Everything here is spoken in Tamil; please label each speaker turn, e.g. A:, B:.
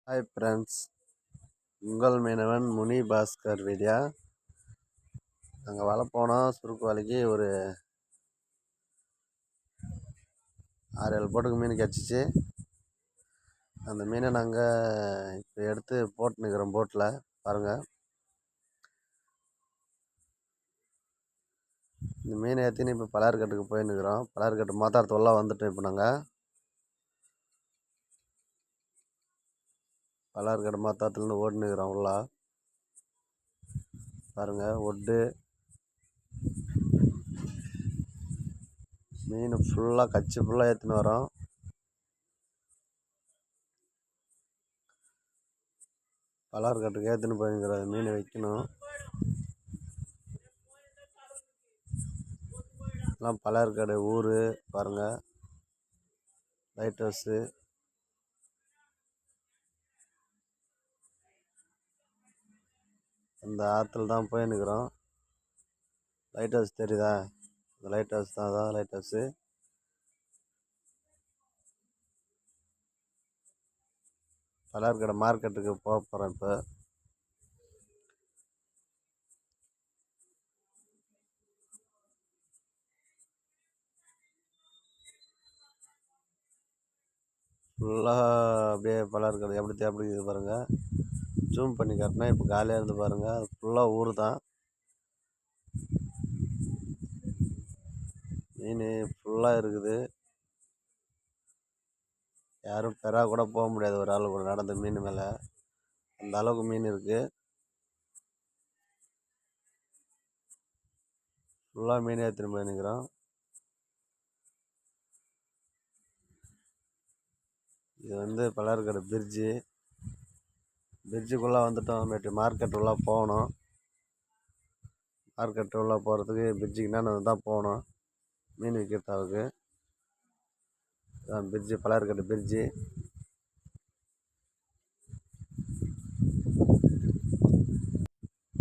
A: ஹாய் ஃப்ரெண்ட்ஸ், உங்கள் மீனவன் முனி பாஸ்கர் வீடியோ. நாங்கள் வலை போனோம். சுருக்கு வலைக்கு ஒரு 6-7 போட்டுக்கு மீன் கிடச்சிச்சு. அந்த மீனை நாங்கள் இப்போ எடுத்து போட்டுன்னுக்கிறோம் போட்டில். பாருங்கள், இந்த மீனை ஏற்றின்னு இப்போ பலார்கட்டுக்கு போயின்னுக்கிறோம். பலார்கட்டு மாத்தாரத்துலாம் வந்துட்டோம். இப்போ நாங்கள் பலார்கட்டு மாத்தாரத்துலேருந்து ஓடினுக்கிறோம் உள்ளா. பாருங்கள், ஒட்டு மீன் ஃபுல்லாக கச்சி ஃபுல்லாக ஏற்றின்னு வரோம். பலார்கட்டுக்கு ஏற்றின்னு போயின்னுக்கிறோம். மீன் வைக்கணும். எல்லாம் பலார்கடை ஊர் பாருங்கள், லைட் ஹவுஸு. அந்த ஆற்றுல தான் போயின்னுக்கிறோம். லைட் ஹவுஸ் தெரியுதா? இந்த லைட் ஹவுஸ் தான், அதான் லைட் ஹவுஸு. பலார்கடை மார்க்கெட்டுக்கு போக போகிறோம் இப்போ. ஃபுல்லாக அப்படியே பலார்கடை எப்படி இது பாருங்கள். ஜூம் பண்ணி காட்டினா இப்போ காலியாக இருந்து பாருங்கள். அது ஃபுல்லாக ஊர் தான். மீன் ஃபுல்லாக இருக்குது. யாரும் பெறா கூட போக முடியாது ஒரு ஆள் கூட நடந்த மீன் மேலே. அந்த அளவுக்கு மீன் இருக்குது. ஃபுல்லாக மீன் ஏற்றின்னு போயின்னுக்கிறோம். இது வந்து பலார்கடை பிரிட்ஜுக்குள்ளே வந்துட்டோம். மேட்டு மார்க்கெட் உள்ளே போகணும். மார்க்கெட் உள்ளே போகிறதுக்கு பிரிட்ஜுக்கு என்னென்ன தான் போகணும். மீன் விற்கிறதாவுக்கு பிரிட்ஜு, பலார்கடை பிரிட்ஜு.